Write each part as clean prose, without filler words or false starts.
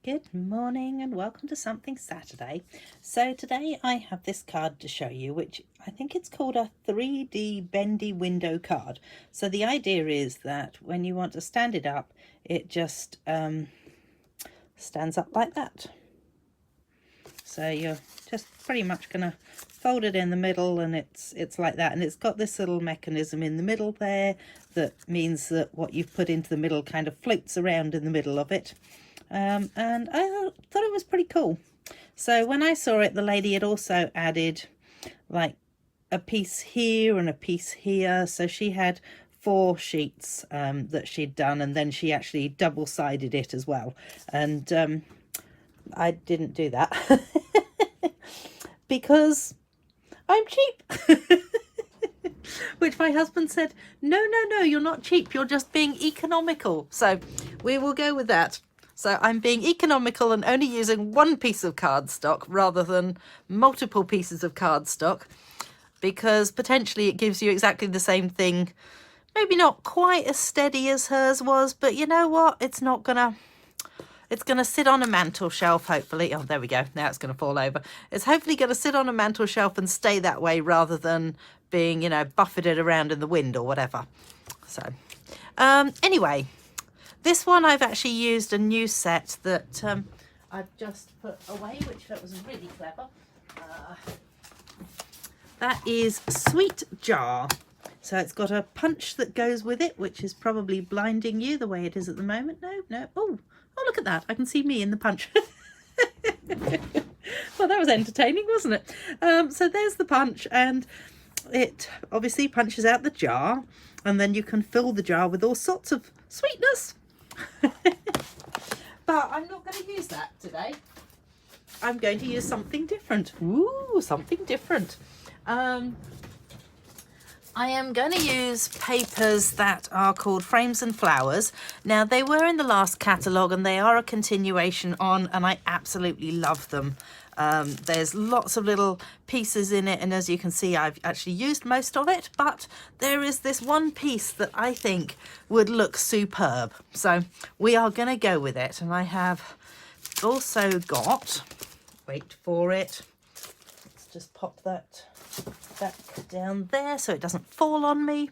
Good morning and welcome to Something Saturday. So today I have this card to show you, which I think it's called a 3D bendy window card. So the idea is that when you want to stand it up, it just stands up like that. So you're just pretty much going to fold it in the middle, and it's like that, and it's got this little mechanism in the middle there that means that what you've put into the middle kind of floats around in the middle of it. And I thought it was pretty cool. So when I saw it, the lady had also added like a piece here and a piece here, so she had 4 sheets that she'd done, and then she actually double-sided it as well. And I didn't do that because I'm cheap. Which my husband said, no, you're not cheap, you're just being economical. So we will go with that. So I'm being economical and only using 1 piece of cardstock rather than multiple pieces of cardstock, because potentially it gives you exactly the same thing. Maybe not quite as steady as hers was, but you know what? It's gonna sit on a mantel shelf, hopefully. Oh, there we go. Now it's going to fall over. It's hopefully going to sit on a mantel shelf and stay that way rather than being, buffeted around in the wind or whatever. So, anyway, this one I've actually used a new set that I've just put away, which was really clever. That is Sweet Jar. So it's got a punch that goes with it, which is probably blinding you the way it is at the moment. No. Oh, look at that. I can see me in the punch. Well, that was entertaining, wasn't it? So there's the punch, and it obviously punches out the jar, and then you can fill the jar with all sorts of sweetness. But I'm not going to use that today. I'm going to use something different. Ooh, something different. I am going to use papers that are called Frames and Flowers. Now, they were in the last catalogue and they are a continuation on, and I absolutely love them. There's lots of little pieces in it, and as you can see, I've actually used most of it, but there is this one piece that I think would look superb. So we are going to go with it, and I have also got, wait for it, let's just pop that back down there so it doesn't fall on me.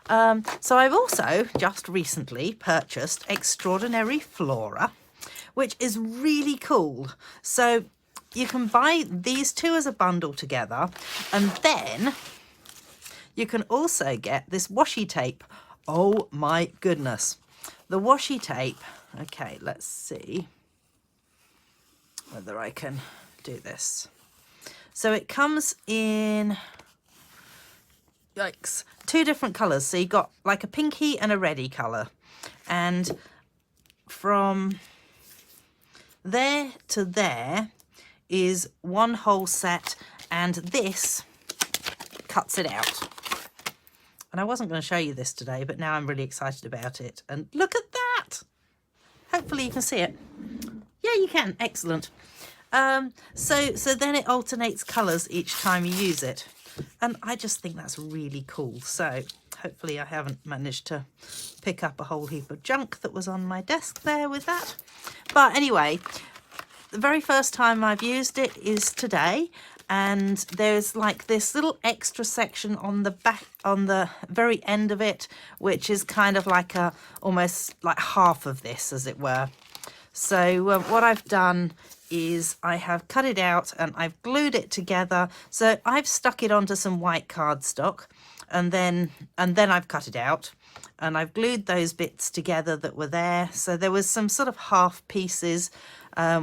So I've also just recently purchased Extraordinary Flora, which is really cool. So you can buy these 2 as a bundle together, and then you can also get this washi tape. Oh my goodness, the washi tape. Okay, let's see whether I can do this. So it comes in, yikes, 2 different colours. So you've got like a pinky and a reddy colour. And from there to there is 1 whole set, and this cuts it out. And I wasn't going to show you this today, but now I'm really excited about it. And look at that! Hopefully you can see it. Yeah, you can. Excellent. So then it alternates colours each time you use it, and I just think that's really cool. So hopefully I haven't managed to pick up a whole heap of junk that was on my desk there with that. But anyway, the very first time I've used it is today, and there's like this little extra section on the back, on the very end of it, which is kind of like almost like half of this, as it were. So what I've done is I have cut it out and I've glued it together. So I've stuck it onto some white cardstock, and then I've cut it out, and I've glued those bits together that were there. So there was some sort of half pieces,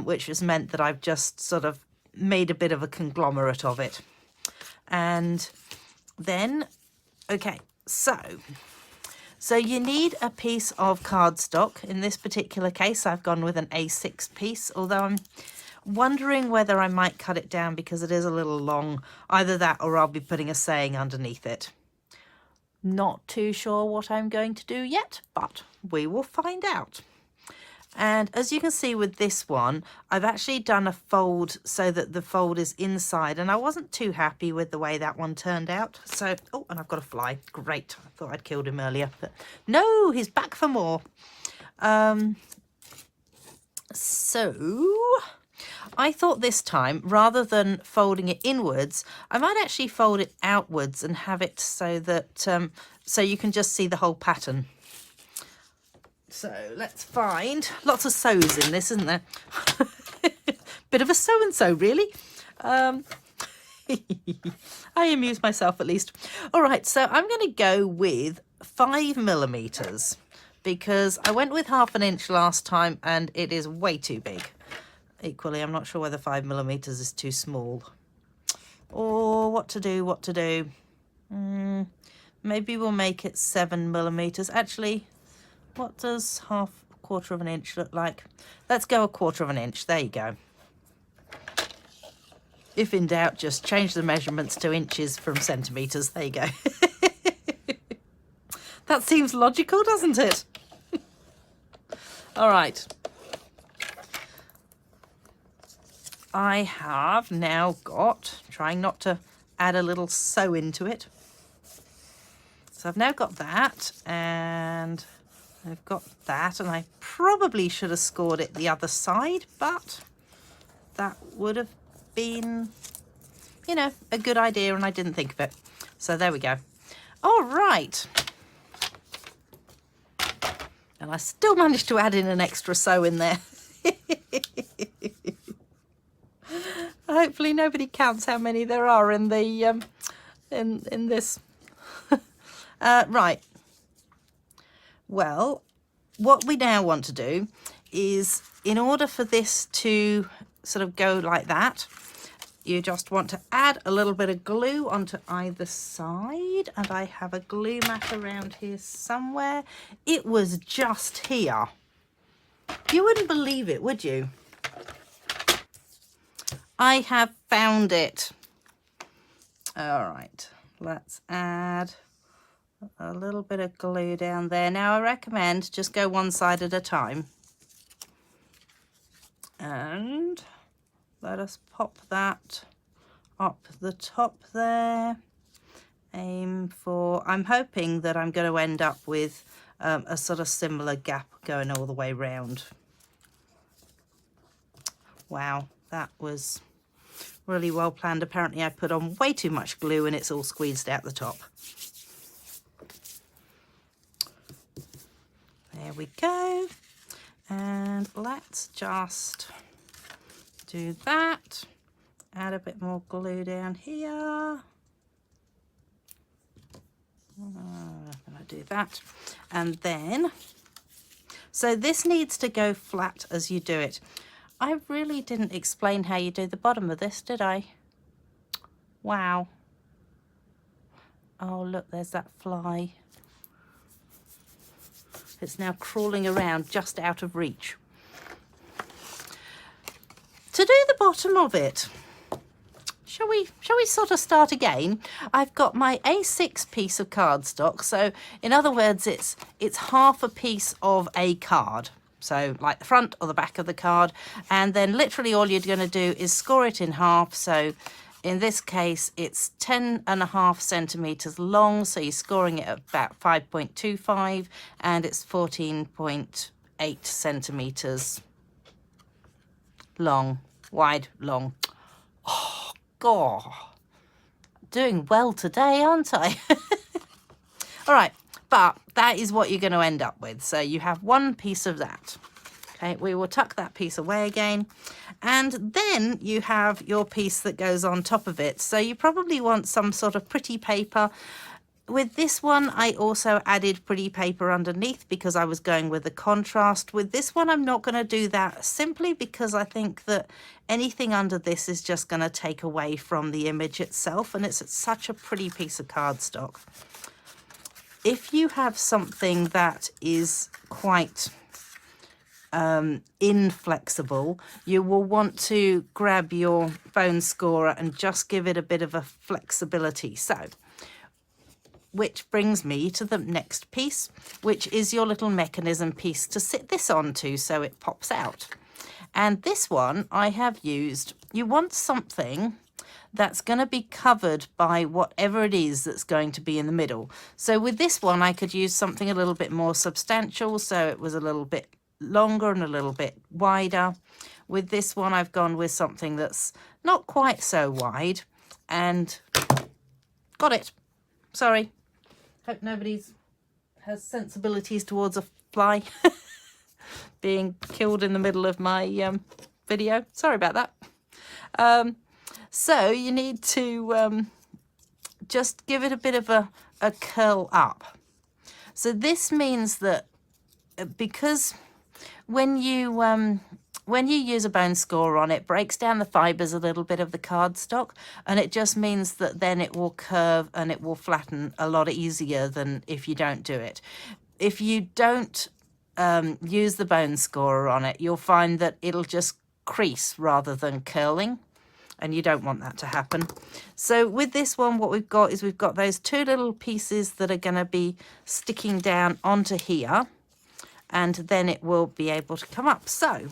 which has meant that I've just sort of made a bit of a conglomerate of it. And then, okay, so you need a piece of cardstock. In this particular case, I've gone with an A6 piece, although I'm wondering whether I might cut it down because it is a little long. Either that or I'll be putting a saying underneath it. Not too sure what I'm going to do yet, but we will find out. And as you can see with this one, I've actually done a fold so that the fold is inside, and I wasn't too happy with the way that one turned out. So, oh, and I've got a fly. Great. I thought I'd killed him earlier, but no, he's back for more. So I thought this time, rather than folding it inwards, I might actually fold it outwards and have it so that so you can just see the whole pattern. So let's find lots of sews in this, isn't there? Bit of a sew and sew, really. I amuse myself at least. All right, so I'm going to go with 5mm because I went with 1/2 inch last time and it is way too big. Equally, I'm not sure whether 5mm is too small. Or what to do. Maybe we'll make it 7mm. Actually, what does 1/4 of an inch look like? Let's go 1/4 of an inch. There you go. If in doubt, just change the measurements to inches from centimetres. There you go. That seems logical, doesn't it? All right. I have now got, trying not to add a little sew into it. So I've now got that, and I've got that, and I probably should have scored it the other side, but that would have been, you know, a good idea, and I didn't think of it. So there we go. All right. And I still managed to add in an extra sew in there. Hopefully nobody counts how many there are in the in this. Right. Well, what we now want to do is, in order for this to sort of go like that, you just want to add a little bit of glue onto either side, and I have a glue mat around here somewhere. It was just here. You wouldn't believe it, would you? I have found it. All right, let's add a little bit of glue down there. Now I recommend just go one side at a time. And let us pop that up the top there. Aim for, I'm hoping that I'm going to end up with a sort of similar gap going all the way round. Wow, that was really well planned. Apparently I put on way too much glue and it's all squeezed out the top. There we go. And let's just do that. Add a bit more glue down here. I'm going to do that. And then, so this needs to go flat as you do it. I really didn't explain how you do the bottom of this, did I? Wow. Oh, look, there's that fly. It's now crawling around just out of reach. To do the bottom of it, shall we sort of start again? I've got my A6 piece of cardstock. So in other words, it's half a piece of a card. So like the front or the back of the card. And then literally all you're going to do is score it in half. So in this case, it's 10.5 centimetres long. So you're scoring it at about 5.25, and it's 14.8 centimetres long, wide, long. Oh, God. Doing well today, aren't I? All right. But that is what you're going to end up with. So you have one piece of that. Okay, we will tuck that piece away again. And then you have your piece that goes on top of it. So you probably want some sort of pretty paper. With this one, I also added pretty paper underneath because I was going with the contrast. With this one, I'm not going to do that simply because I think that anything under this is just going to take away from the image itself. And it's such a pretty piece of cardstock. If you have something that is quite inflexible, you will want to grab your bone scorer and just give it a bit of a flexibility. So, which brings me to the next piece, which is your little mechanism piece to sit this onto so it pops out. And this one I have used, you want something that's going to be covered by whatever it is that's going to be in the middle. So with this one, I could use something a little bit more substantial, so it was a little bit longer and a little bit wider. With this one, I've gone with something that's not quite so wide, and got it. Sorry. Hope nobody's has sensibilities towards a fly being killed in the middle of my video. Sorry about that. So you need to just give it a bit of a curl up. So this means that because when you use a bone scorer on it, breaks down the fibers a little bit of the cardstock, and it just means that then it will curve and it will flatten a lot easier than if you don't do it. If you don't use the bone scorer on it, you'll find that it'll just crease rather than curling, and you don't want that to happen. So with this one, what we've got is we've got those two little pieces that are going to be sticking down onto here, and then it will be able to come up. So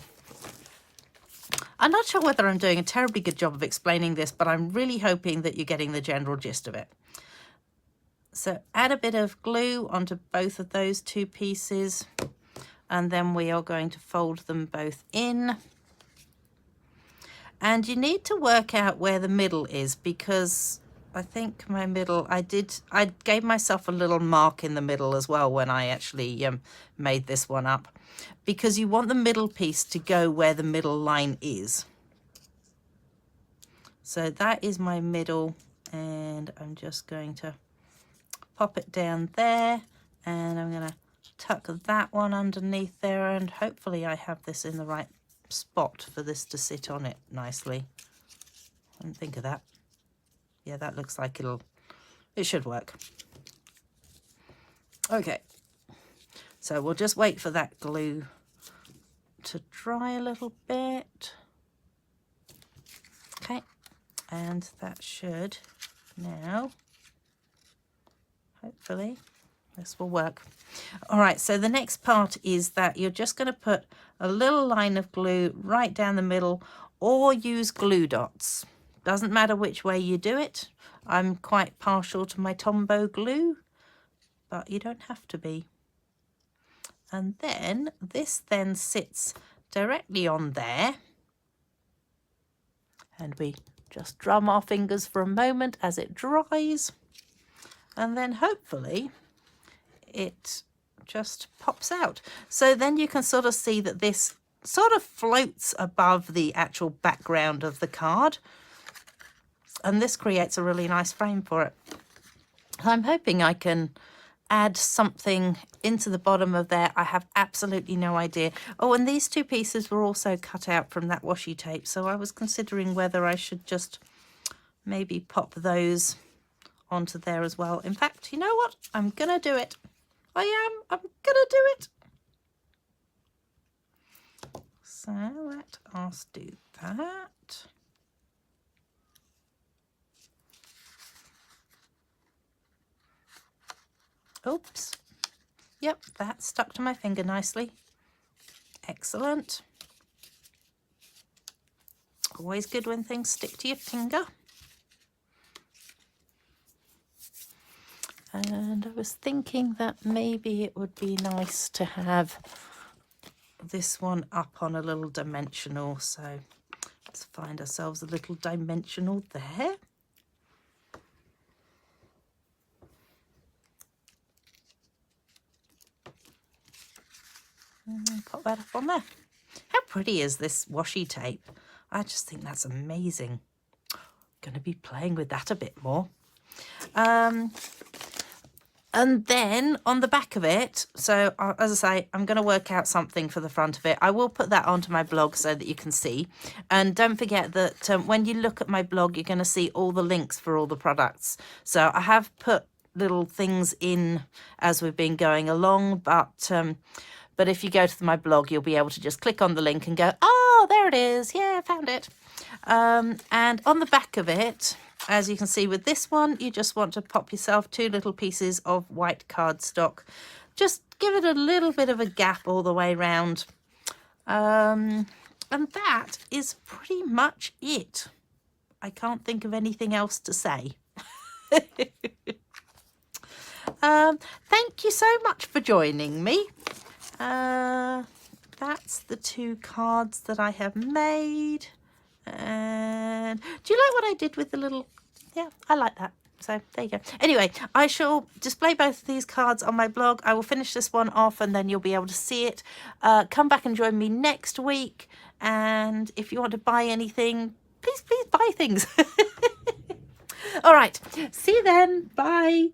I'm not sure whether I'm doing a terribly good job of explaining this, but I'm really hoping that you're getting the general gist of it. So add a bit of glue onto both of those two pieces, and then we are going to fold them both in. And you need to work out where the middle is, because I think my middle, I gave myself a little mark in the middle as well when I actually made this one up, because you want the middle piece to go where the middle line is. So that is my middle, and I'm just going to pop it down there, and I'm going to tuck that one underneath there, and hopefully I have this in the right spot for this to sit on it nicely. I didn't think of that. Yeah, that looks like it should work. Okay, so we'll just wait for that glue to dry a little bit. Okay, and that should now, hopefully, this will work. All right, so the next part is that you're just going to put a little line of glue right down the middle, or use glue dots. Doesn't matter which way you do it. I'm quite partial to my Tombow glue, but you don't have to be. And then this then sits directly on there, and we just drum our fingers for a moment as it dries, and then hopefully it just pops out. So then you can sort of see that this sort of floats above the actual background of the card, and this creates a really nice frame for it. I'm hoping I can add something into the bottom of there. I have absolutely no idea. Oh, and these two pieces were also cut out from that washi tape, so I was considering whether I should just maybe pop those onto there as well. In fact, you know what? I'm gonna do it. I'm gonna do it. So let us do that. Oops. Yep, that stuck to my finger nicely. Excellent. Always good when things stick to your finger. And I was thinking that maybe it would be nice to have this one up on a little dimensional. So let's find ourselves a little dimensional there. And pop that up on there. How pretty is this washi tape? I just think that's amazing. Going to be playing with that a bit more. And then on the back of it, so as I say, I'm going to work out something for the front of it. I will put that onto my blog so that you can see. And don't forget that when you look at my blog, you're going to see all the links for all the products. So I have put little things in as we've been going along, but if you go to my blog, you'll be able to just click on the link and go, oh, there it is. Yeah, I found it. And on the back of it, as you can see with this one, you just want to pop yourself two little pieces of white cardstock. Just give it a little bit of a gap all the way around. And that is pretty much it. I can't think of anything else to say. Thank you so much for joining me. that's the 2 cards that I have made. And do you like what I did with the little, yeah, I like that. So there you go. Anyway, I shall display both of these cards on my blog. I will finish this one off and then you'll be able to see it. Come back and join me next week. And if you want to buy anything, please buy things. All right. See you then. Bye.